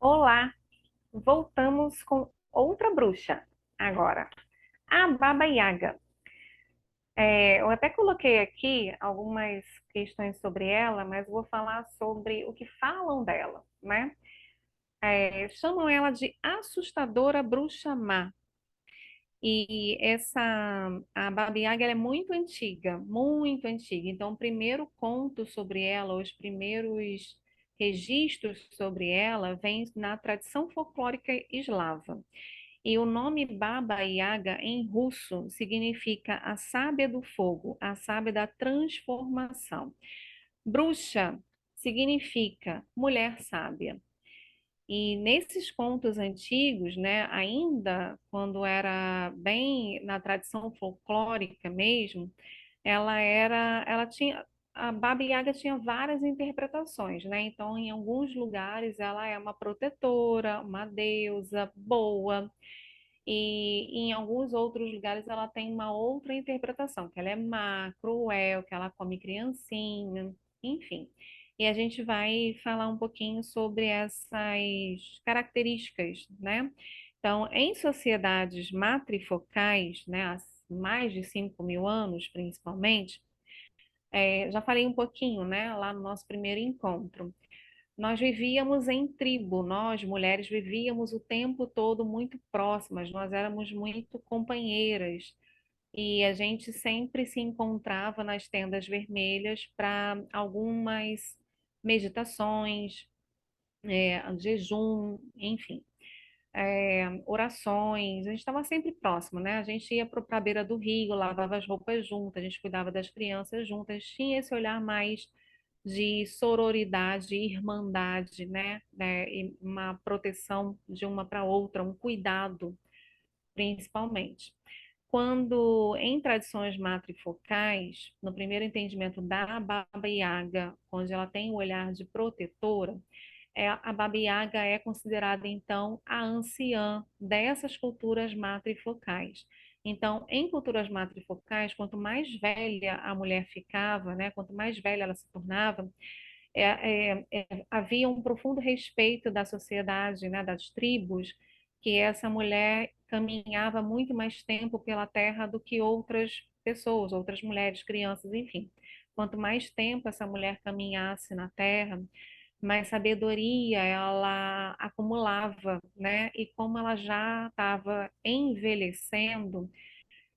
Olá, voltamos com outra bruxa agora, a Baba Yaga. Eu até coloquei aqui algumas questões sobre ela, mas vou falar sobre o que falam dela, né? Chamam ela de assustadora bruxa má. E a Baba Yaga, ela é muito antiga, muito antiga. Então, o primeiro conto sobre ela, os primeiros registros sobre ela, vem na tradição folclórica eslava. E o nome Baba Yaga em russo significa a sábia do fogo, a sábia da transformação. Bruxa significa mulher sábia. E nesses contos antigos, né, ainda quando era bem na tradição folclórica mesmo, ela tinha, a Baba Yaga tinha várias interpretações, né? Então, em alguns lugares ela é uma protetora, uma deusa boa, e em alguns outros lugares ela tem uma outra interpretação, que ela é má, cruel, que ela come criancinha, enfim. E a gente vai falar um pouquinho sobre essas características, né? Então, em sociedades matrifocais, né, há mais de 5.000 anos, principalmente, já falei um pouquinho, né, lá no nosso primeiro encontro. Nós vivíamos em tribo, nós mulheres vivíamos o tempo todo muito próximas, nós éramos muito companheiras e a gente sempre se encontrava nas tendas vermelhas para algumas meditações, jejum, enfim, orações. A gente estava sempre próximo, né? A gente ia para a beira do rio, lavava as roupas juntas, a gente cuidava das crianças juntas, tinha esse olhar mais de sororidade, irmandade, né? E uma proteção de uma para outra, um cuidado, principalmente. Quando em tradições matrifocais, no primeiro entendimento da Baba Yaga, onde ela tem o olhar de protetora, a Baba Yaga é considerada, então, a anciã dessas culturas matrifocais. Então, em culturas matrifocais, quanto mais velha a mulher ficava, né, quanto mais velha ela se tornava, havia um profundo respeito da sociedade, né, das tribos, que essa mulher caminhava muito mais tempo pela terra do que outras pessoas, outras mulheres, crianças, enfim. Quanto mais tempo essa mulher caminhasse na terra, mais sabedoria ela acumulava, né? E como ela já estava envelhecendo,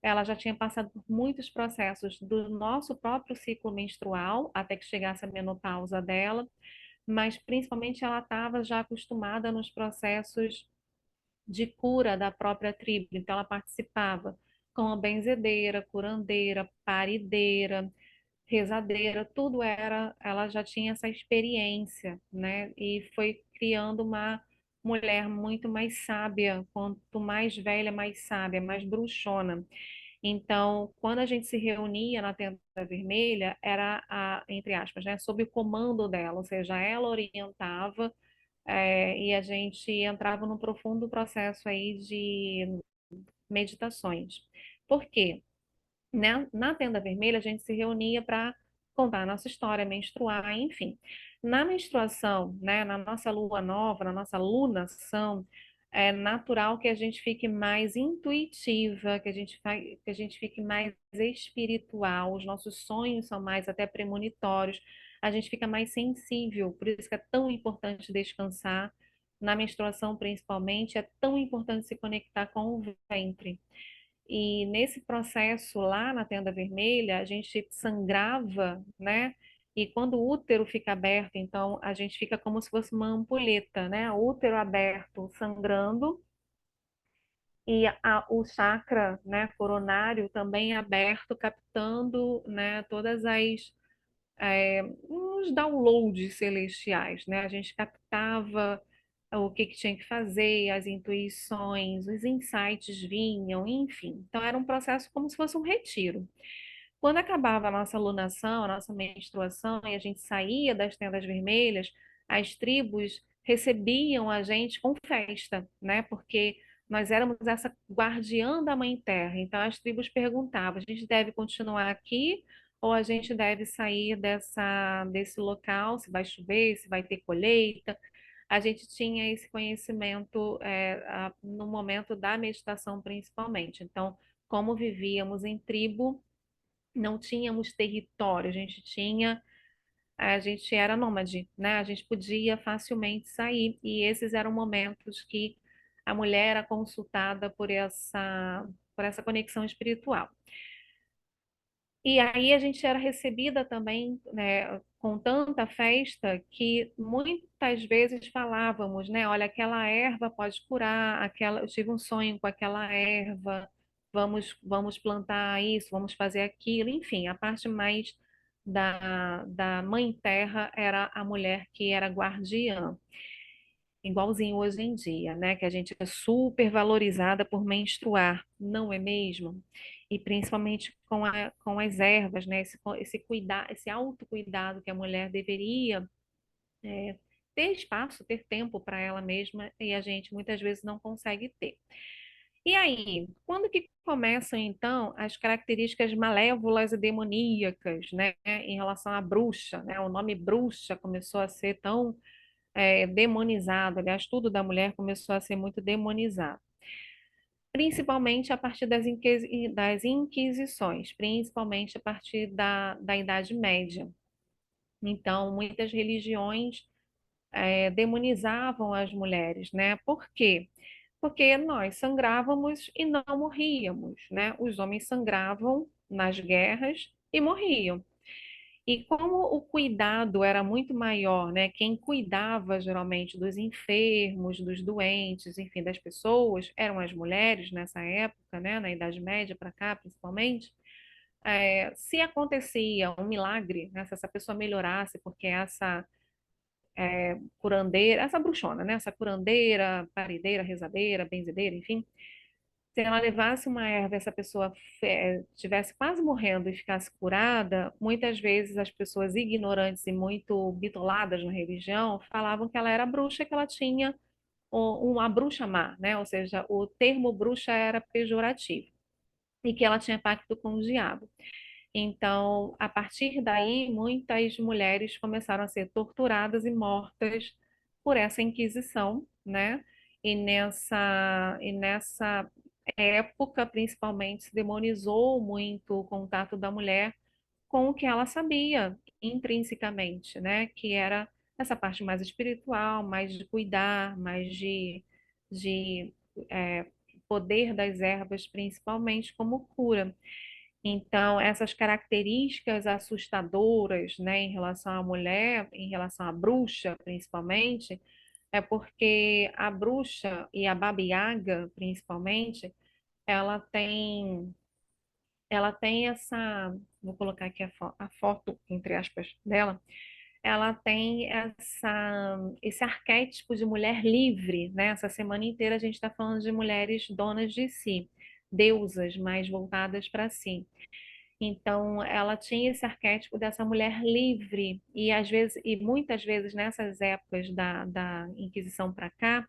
ela já tinha passado por muitos processos do nosso próprio ciclo menstrual, até que chegasse a menopausa dela, mas principalmente ela estava já acostumada nos processos de cura da própria tribo, então ela participava como benzedeira, curandeira, parideira, rezadeira, tudo era, ela já tinha essa experiência, né? E foi criando uma mulher muito mais sábia, quanto mais velha, mais sábia, mais bruxona. Então, quando a gente se reunia na tenda vermelha, era entre aspas, né, sob o comando dela, ou seja, ela orientava, e a gente entrava num profundo processo aí de meditações. Por quê? Né? Na tenda vermelha, a gente se reunia para contar a nossa história, menstruar, enfim. Na menstruação, né, na nossa lua nova, na nossa lunação, é natural que a gente fique mais intuitiva, que a gente fique mais espiritual, os nossos sonhos são mais até premonitórios, a gente fica mais sensível, por isso que é tão importante descansar. Na menstruação, principalmente, é tão importante se conectar com o ventre. E nesse processo lá na tenda vermelha, a gente sangrava, né? E quando o útero fica aberto, então a gente fica como se fosse uma ampulheta, né? O útero aberto, sangrando, e o chakra, né, coronário também aberto, captando, né, todas os downloads celestiais, né? A gente captava o que que tinha que fazer, as intuições, os insights vinham, enfim. Então era um processo como se fosse um retiro. Quando acabava a nossa alunação, a nossa menstruação e a gente saía das tendas vermelhas, as tribos recebiam a gente com festa, né? Porque nós éramos essa guardiã da Mãe Terra. Então as tribos perguntavam: a gente deve continuar aqui ou a gente deve sair desse local? Se vai chover, se vai ter colheita? a gente tinha esse conhecimento no momento da meditação, principalmente. Então, como vivíamos em tribo, não tínhamos território, a gente era nômade, né? A gente podia facilmente sair, e esses eram momentos que a mulher era consultada por essa conexão espiritual. E aí a gente era recebida também, né, com tanta festa que muitas vezes falávamos, né, olha, aquela erva pode curar, eu tive um sonho com aquela erva, vamos plantar isso, vamos fazer aquilo, enfim, a parte mais da mãe terra era a mulher que era guardiã, igualzinho hoje em dia, né? Que a gente é super valorizada por menstruar, não é mesmo? E principalmente com as ervas, né? Esse autocuidado que a mulher deveria é, ter espaço, ter tempo para ela mesma, e a gente muitas vezes não consegue ter. E aí, quando que começam então as características malévolas e demoníacas, né, em relação à bruxa, né? O nome bruxa começou a ser tão demonizado. Aliás, tudo da mulher começou a ser muito demonizado, principalmente a partir das inquisições, principalmente a partir da Idade Média. Então, muitas religiões demonizavam as mulheres, né? Por quê? Porque nós sangrávamos e não morríamos, né? Os homens sangravam nas guerras e morriam. E como o cuidado era muito maior, né? Quem cuidava geralmente dos enfermos, dos doentes, enfim, das pessoas, eram as mulheres nessa época, né? Na Idade Média para cá, principalmente. Se acontecia um milagre, né? Se essa pessoa melhorasse, porque essa curandeira, essa bruxona, né? Essa curandeira, parideira, rezadeira, benzedeira, enfim, se ela levasse uma erva e essa pessoa estivesse quase morrendo e ficasse curada, muitas vezes as pessoas ignorantes e muito bitoladas na religião falavam que ela era bruxa, que ela tinha uma bruxa má, né? Ou seja, o termo bruxa era pejorativo e que ela tinha pacto com o diabo. Então, a partir daí, muitas mulheres começaram a ser torturadas e mortas por essa Inquisição, né? E nessa época, principalmente, se demonizou muito o contato da mulher com o que ela sabia intrinsecamente, né? Que era essa parte mais espiritual, mais de cuidar, de poder das ervas, principalmente como cura. Então, essas características assustadoras, né, em relação à mulher, em relação à bruxa, principalmente, é porque a bruxa e a Baba Yaga, principalmente, ela tem, ela tem vou colocar aqui a foto, entre aspas, dela, ela tem esse arquétipo de mulher livre, né? Essa semana inteira a gente está falando de mulheres donas de si, deusas mais voltadas para si. Então, ela tinha esse arquétipo dessa mulher livre, e às vezes, e muitas vezes nessas épocas da Inquisição para cá,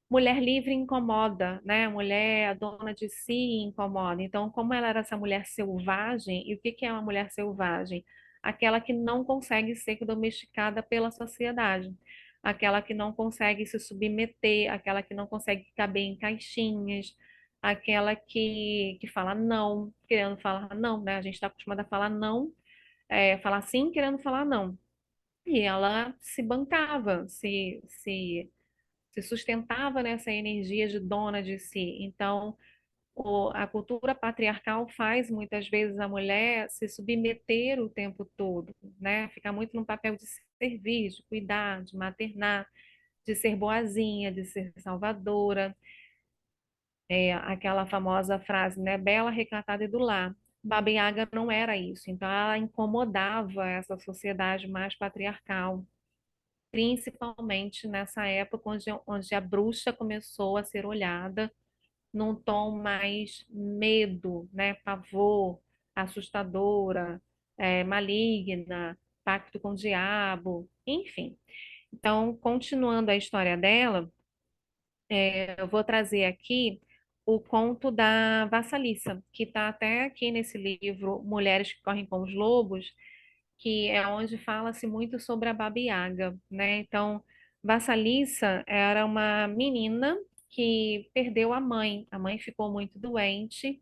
mulher livre incomoda, né? Mulher dona de si incomoda. Então, como ela era essa mulher selvagem, e o que que é uma mulher selvagem? Aquela que não consegue ser domesticada pela sociedade, aquela que não consegue se submeter, aquela que não consegue caber em caixinhas, aquela que fala não, querendo falar não, né? A gente está acostumada a falar não, falar sim, querendo falar não. E ela se bancava, se sustentava nessa energia de dona de si. Então, a cultura patriarcal faz muitas vezes a mulher se submeter o tempo todo, né? Ficar muito no papel de servir, de cuidar, de maternar, de ser boazinha, de ser salvadora. Aquela famosa frase, né? Bela, recatada e do lar. Baba Yaga não era isso. Então, ela incomodava essa sociedade mais patriarcal, principalmente nessa época onde a bruxa começou a ser olhada num tom mais medo, né, pavor, assustadora, maligna, pacto com o diabo, enfim. Então, continuando a história dela, eu vou trazer aqui o conto da Vassalissa, que está até aqui nesse livro Mulheres que Correm com os Lobos, que é onde fala-se muito sobre a Baba Yaga, né? Então, Vassalissa era uma menina que perdeu a mãe. A mãe ficou muito doente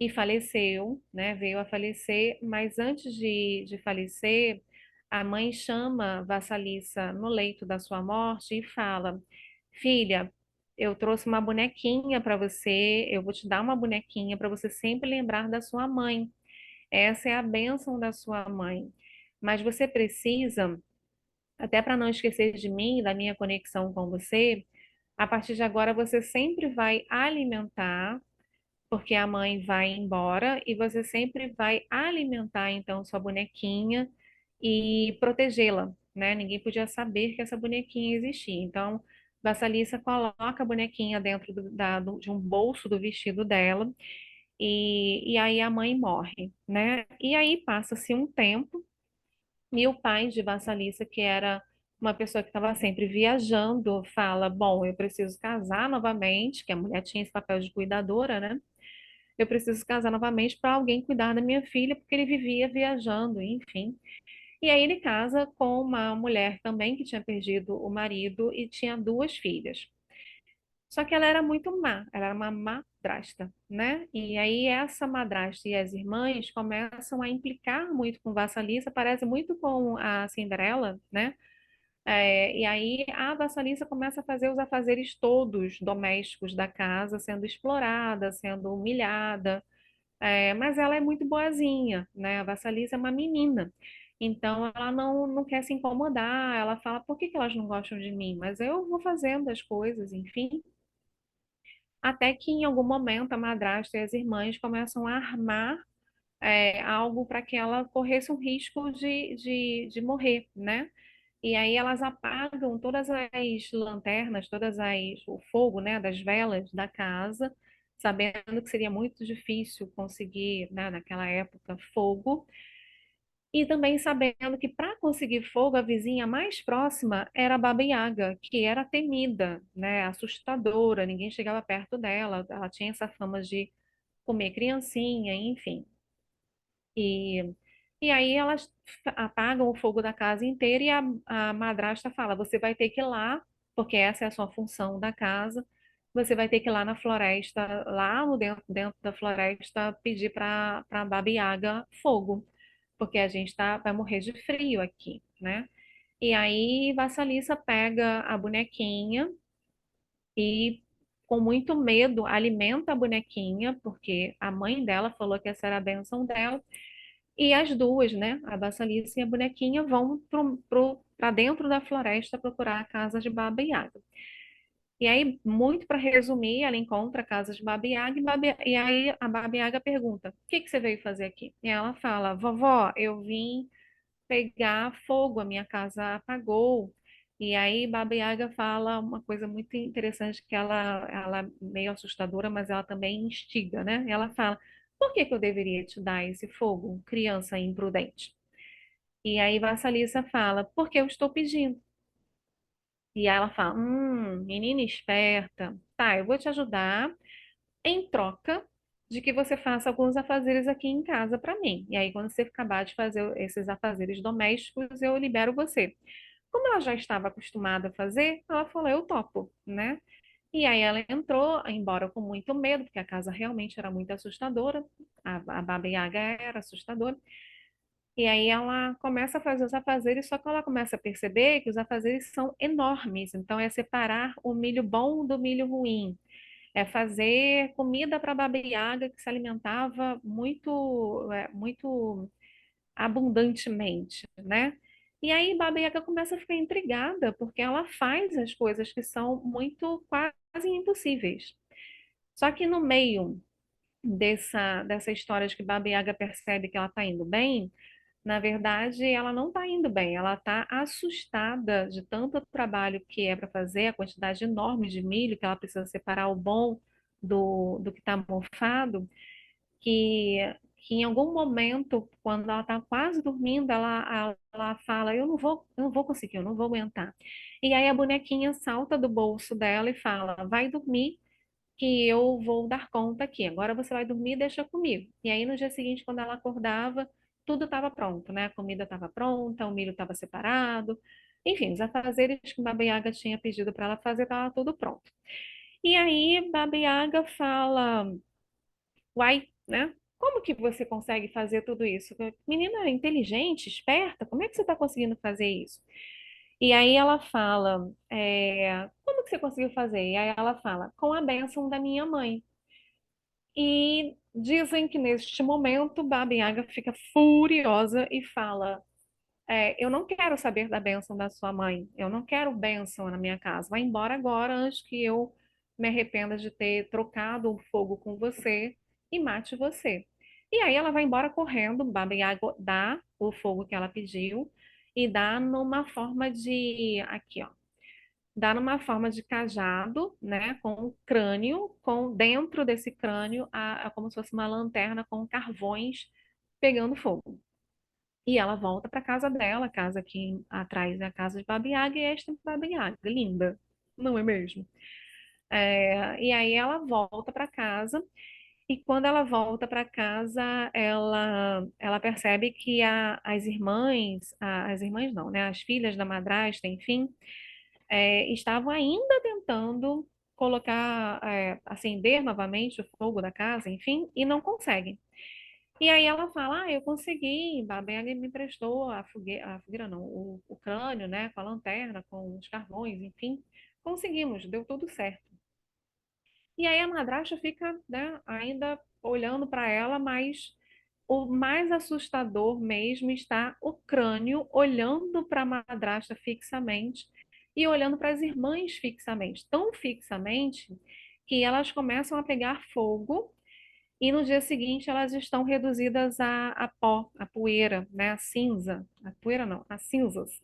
e faleceu, né? Veio a falecer, mas antes de falecer, a mãe chama Vassalissa no leito da sua morte e fala: Filha, eu trouxe uma bonequinha para você, eu vou te dar uma bonequinha para você sempre lembrar da sua mãe. Essa é a bênção da sua mãe. Mas você precisa, até para não esquecer de mim, da minha conexão com você, a partir de agora você sempre vai alimentar, porque a mãe vai embora, e você sempre vai alimentar então sua bonequinha e protegê-la, né? Ninguém podia saber que essa bonequinha existia. Então, Vassalissa coloca a bonequinha dentro de um bolso do vestido dela, e aí a mãe morre, né? E aí passa-se um tempo. E o pai de Vassalissa, que era uma pessoa que estava sempre viajando, fala: Bom, eu preciso casar novamente, que a mulher tinha esse papel de cuidadora, né? Eu preciso casar novamente para alguém cuidar da minha filha, porque ele vivia viajando, enfim. E aí ele casa com uma mulher também que tinha perdido o marido e tinha duas filhas. Só que ela era muito má, ela era uma madrasta, né? E aí essa madrasta e as irmãs começam a implicar muito com Vassalissa, parece muito com a Cinderela, né? E aí a Vassalissa começa a fazer os afazeres todos domésticos da casa, sendo explorada, sendo humilhada, mas ela é muito boazinha, né? A Vassalissa é uma menina. Então ela não quer se incomodar, ela fala, por que que elas não gostam de mim? Mas eu vou fazendo as coisas, enfim. Até que em algum momento a madrasta e as irmãs começam a armar algo para que ela corresse um risco de morrer, né? E aí elas apagam todas as lanternas, o fogo, né, das velas da casa, sabendo que seria muito difícil conseguir, né, naquela época, fogo. E também sabendo que para conseguir fogo, a vizinha mais próxima era a Baba Yaga, que era temida, né, assustadora, ninguém chegava perto dela, ela tinha essa fama de comer criancinha, enfim. E, e aí elas apagam o fogo da casa inteira e a madrasta fala: você vai ter que ir lá, porque essa é a sua função da casa, você vai ter que ir lá na floresta, lá no dentro da floresta, pedir para Baba Yaga fogo, porque a gente vai morrer de frio aqui, né? E aí Vassalissa pega a bonequinha e, com muito medo, alimenta a bonequinha, porque a mãe dela falou que essa era a bênção dela. E as duas, né, a Vassalissa e a bonequinha, vão para dentro da floresta procurar a casa de Baba Yaga. E aí, muito para resumir, ela encontra a casa de Baba Yaga e aí a Baba Yaga pergunta: O que que você veio fazer aqui? E ela fala: Vovó, eu vim pegar fogo, a minha casa apagou. E aí Baba Yaga fala uma coisa muito interessante que ela é meio assustadora, mas ela também instiga, né? Ela fala: Por que que eu deveria te dar esse fogo, criança imprudente? E aí Vassalissa fala: Porque eu estou pedindo. E aí ela fala: menina esperta, tá, eu vou te ajudar em troca de que você faça alguns afazeres aqui em casa para mim. E aí, quando você acabar de fazer esses afazeres domésticos, eu libero você. Como ela já estava acostumada a fazer, ela falou: Eu topo, né? E aí ela entrou, embora com muito medo, porque a casa realmente era muito assustadora, a Baba Yaga era assustadora. E aí ela começa a fazer os afazeres, só que ela começa a perceber que os afazeres são enormes. Então é separar o milho bom do milho ruim, é fazer comida para Baba Yaga que se alimentava muito abundantemente, né? E aí Baba Yaga começa a ficar intrigada, porque ela faz as coisas que são muito quase impossíveis. Só que no meio dessa história de que Baba Yaga percebe que ela está indo bem, na verdade, ela não está indo bem, ela está assustada de tanto trabalho que é para fazer, a quantidade enorme de milho que ela precisa separar o bom do que está mofado, que, que em algum momento, quando ela está quase dormindo, ela fala, eu não vou conseguir, eu não vou aguentar. E aí a bonequinha salta do bolso dela e fala, vai dormir que eu vou dar conta aqui. Agora você vai dormir e deixa comigo. E aí no dia seguinte, quando ela acordava, tudo estava pronto, né? A comida estava pronta, o milho estava separado. Enfim, os afazeres que Baba Yaga tinha pedido para ela fazer, estava tudo pronto. E aí Baba Yaga fala, uai, né? Como que você consegue fazer tudo isso? Menina inteligente, esperta, como é que você está conseguindo fazer isso? E aí ela fala, como que você conseguiu fazer? E aí ela fala, com a bênção da minha mãe. E dizem que neste momento Baba Yaga fica furiosa e fala, eu não quero saber da bênção da sua mãe. Eu não quero bênção na minha casa. Vai embora agora antes que eu me arrependa de ter trocado o fogo com você e mate você. E aí ela vai embora correndo, Baba Yaga dá o fogo que ela pediu e dá numa forma de, aqui ó, dá numa forma de cajado, né, com o crânio, com dentro desse crânio, como se fosse uma lanterna com carvões pegando fogo. E ela volta para casa dela, a casa aqui atrás é a casa de Baba Yaga e esta é Baba Yaga, linda, não é mesmo? E aí ela volta para casa e quando ela volta para casa, ela percebe que as irmãs, as irmãs não, né? As filhas da madrasta, enfim, estavam ainda tentando colocar, acender novamente o fogo da casa, enfim, e não conseguem. E aí ela fala, eu consegui, Baba Yaga me emprestou a fogueira não, o crânio, né, com a lanterna, com os carvões, enfim, conseguimos, deu tudo certo. E aí a madrasta fica, né, ainda olhando para ela, mas o mais assustador mesmo está o crânio olhando para a madrasta fixamente e olhando para as irmãs fixamente, tão fixamente que elas começam a pegar fogo e no dia seguinte elas estão reduzidas a pó, a poeira, né, a cinza, a poeira não, as cinzas,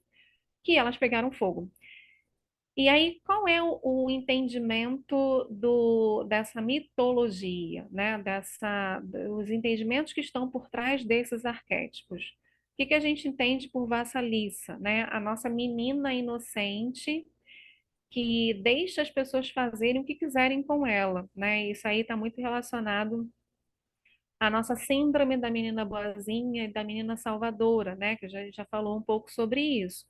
que elas pegaram fogo. E aí, qual é o entendimento dessa mitologia, né? Os entendimentos que estão por trás desses arquétipos? O que que a gente entende por Vassalissa, né? A nossa menina inocente que deixa as pessoas fazerem o que quiserem com ela, né? Isso aí está muito relacionado à nossa síndrome da menina boazinha e da menina salvadora, né? Que a gente já falou um pouco sobre isso,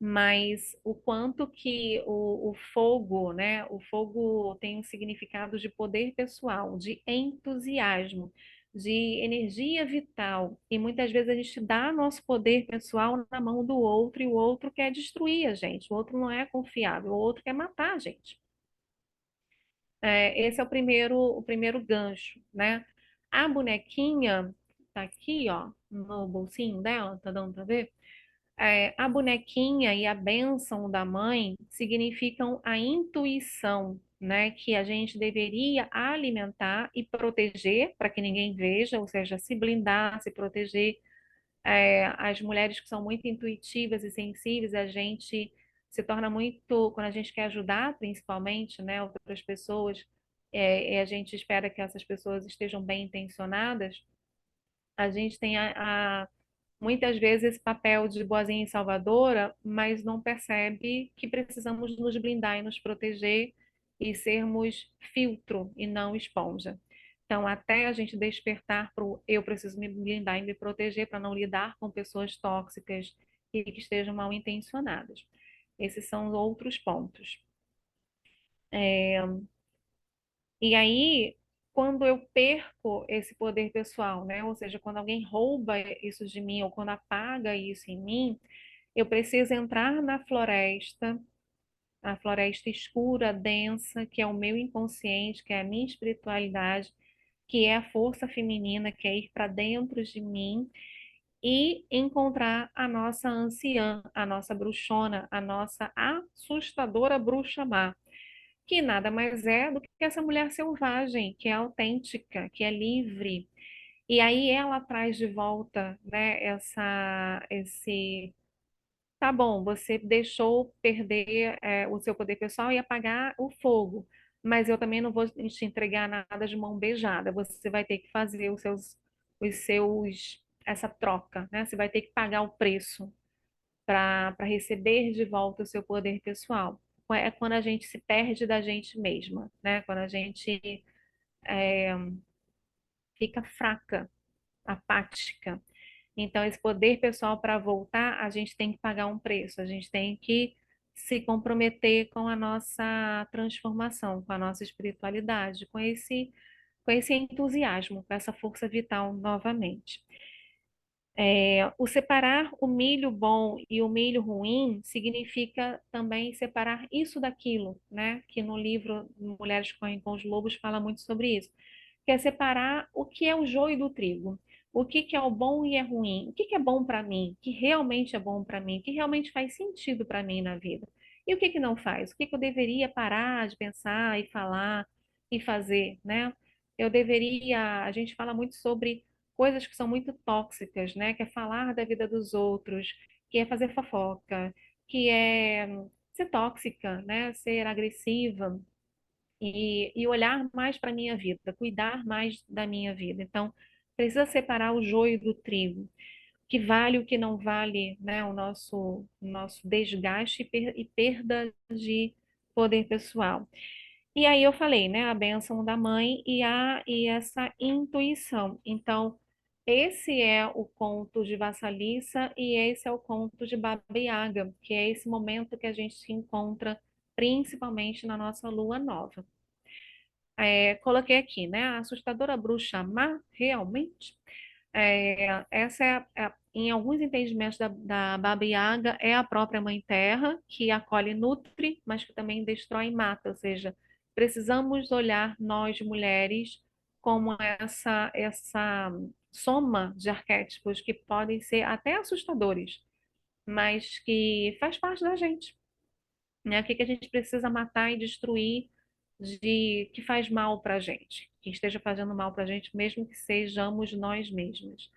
mas o quanto que o fogo, né? O fogo tem um significado de poder pessoal, de entusiasmo, de energia vital. E muitas vezes a gente dá nosso poder pessoal na mão do outro e o outro quer destruir a gente, o outro não é confiável, o outro quer matar a gente. Esse é o primeiro gancho, né? A bonequinha tá aqui, ó, no bolsinho dela, tá dando para ver? A bonequinha e a bênção da mãe significam a intuição, né, que a gente deveria alimentar e proteger para que ninguém veja, ou seja, se blindar, se proteger. As mulheres que são muito intuitivas e sensíveis, a gente se torna muito, quando a gente quer ajudar, principalmente, né, outras pessoas, e a gente espera que essas pessoas estejam bem intencionadas, a gente tem muitas vezes esse papel de boazinha e salvadora, mas não percebe que precisamos nos blindar e nos proteger e sermos filtro e não esponja. Então, até a gente despertar para o eu preciso me blindar e me proteger para não lidar com pessoas tóxicas e que estejam mal intencionadas. Esses são os outros pontos. E aí, quando eu perco esse poder pessoal, né? Ou seja, quando alguém rouba isso de mim ou quando apaga isso em mim, eu preciso entrar na floresta, a floresta escura, densa, que é o meu inconsciente, que é a minha espiritualidade, que é a força feminina, que é ir para dentro de mim e encontrar a nossa anciã, a nossa bruxona, a nossa assustadora bruxa má, que nada mais é do que essa mulher selvagem, que é autêntica, que é livre. E aí ela traz de volta, né, esse tá bom, você deixou perder o seu poder pessoal e apagar o fogo, mas eu também não vou te entregar nada de mão beijada. Você vai ter que fazer essa troca, né? Você vai ter que pagar o preço para receber de volta o seu poder pessoal. É quando a gente se perde da gente mesma, né? Quando a gente fica fraca, apática. Então, esse poder pessoal para voltar, a gente tem que pagar um preço, a gente tem que se comprometer com a nossa transformação, com a nossa espiritualidade, com esse entusiasmo, com essa força vital novamente. O separar o milho bom e o milho ruim significa também separar isso daquilo, né? Que no livro Mulheres que Correm com os Lobos fala muito sobre isso, que é separar o que é o joio do trigo, o que que é o bom e é ruim, o que que é bom para mim, o que realmente é bom para mim, o que realmente faz sentido para mim na vida, e o que que não faz, o que que eu deveria parar de pensar e falar e fazer, né? A gente fala muito sobre coisas que são muito tóxicas, né? Que é falar da vida dos outros, que é fazer fofoca, que é ser tóxica, né? Ser agressiva e olhar mais para a minha vida, cuidar mais da minha vida. Então, precisa separar o joio do trigo, o que vale e o que não vale, né? O nosso desgaste e perda de poder pessoal. E aí eu falei, né, a bênção da mãe e essa intuição. Então, esse é o conto de Vassalissa e esse é o conto de Baba Yaga, que é esse momento que a gente se encontra principalmente na nossa lua nova. Coloquei aqui, né, a assustadora bruxa má, realmente. Essa em alguns entendimentos da Baba Yaga, é a própria Mãe Terra, que acolhe e nutre, mas que também destrói e mata. Ou seja, precisamos olhar nós, mulheres, como essa soma de arquétipos que podem ser até assustadores, mas que faz parte da gente, né? O que que a gente precisa matar e destruir de que faz mal para a gente, que esteja fazendo mal para a gente, mesmo que sejamos nós mesmos.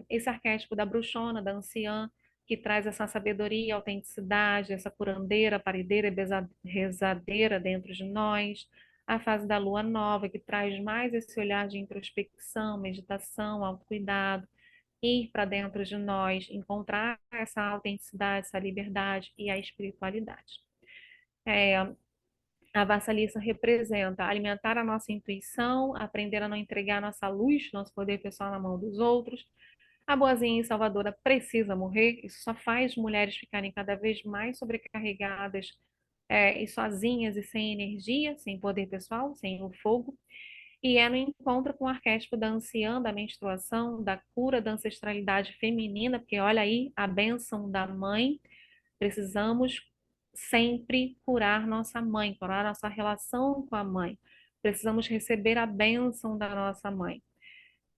Esse arquétipo da bruxona, da anciã, que traz essa sabedoria, autenticidade, essa curandeira, parideira e rezadeira dentro de nós. A fase da lua nova, que traz mais esse olhar de introspecção, meditação, autocuidado, ir para dentro de nós, encontrar essa autenticidade, essa liberdade e a espiritualidade. É, a vassalissa representa alimentar a nossa intuição, aprender a não entregar nossa luz, nosso poder pessoal na mão dos outros. A boazinha e salvadora precisa morrer, isso só faz mulheres ficarem cada vez mais sobrecarregadas, e sozinhas e sem energia, sem poder pessoal, sem o fogo. E é no encontro com o arquétipo da anciã, da menstruação, da cura da ancestralidade feminina, porque olha aí a bênção da mãe. Precisamos sempre curar nossa mãe, curar nossa relação com a mãe. Precisamos receber a bênção da nossa mãe,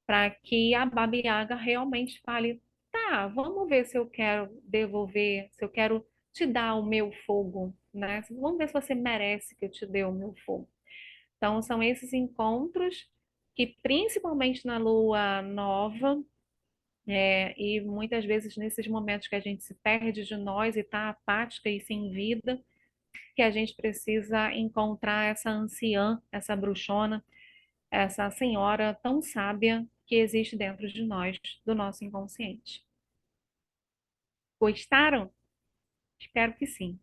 para que a Baba Yaga realmente fale: tá, vamos ver se eu quero devolver, se eu quero te dar o meu fogo, né? Vamos ver se você merece que eu te dê o meu fogo. Então, são esses encontros que, principalmente na lua nova, e muitas vezes nesses momentos que a gente se perde de nós e está apática e sem vida, que a gente precisa encontrar essa anciã, essa bruxona, essa senhora tão sábia que existe dentro de nós, do nosso inconsciente. Gostaram? Espero que sim.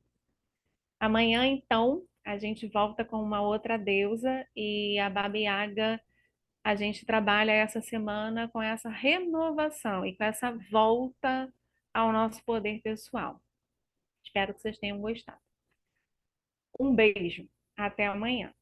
Amanhã, então, a gente volta com uma outra deusa e a Baba Yaga. A gente trabalha essa semana com essa renovação e com essa volta ao nosso poder pessoal. Espero que vocês tenham gostado. Um beijo. Até amanhã.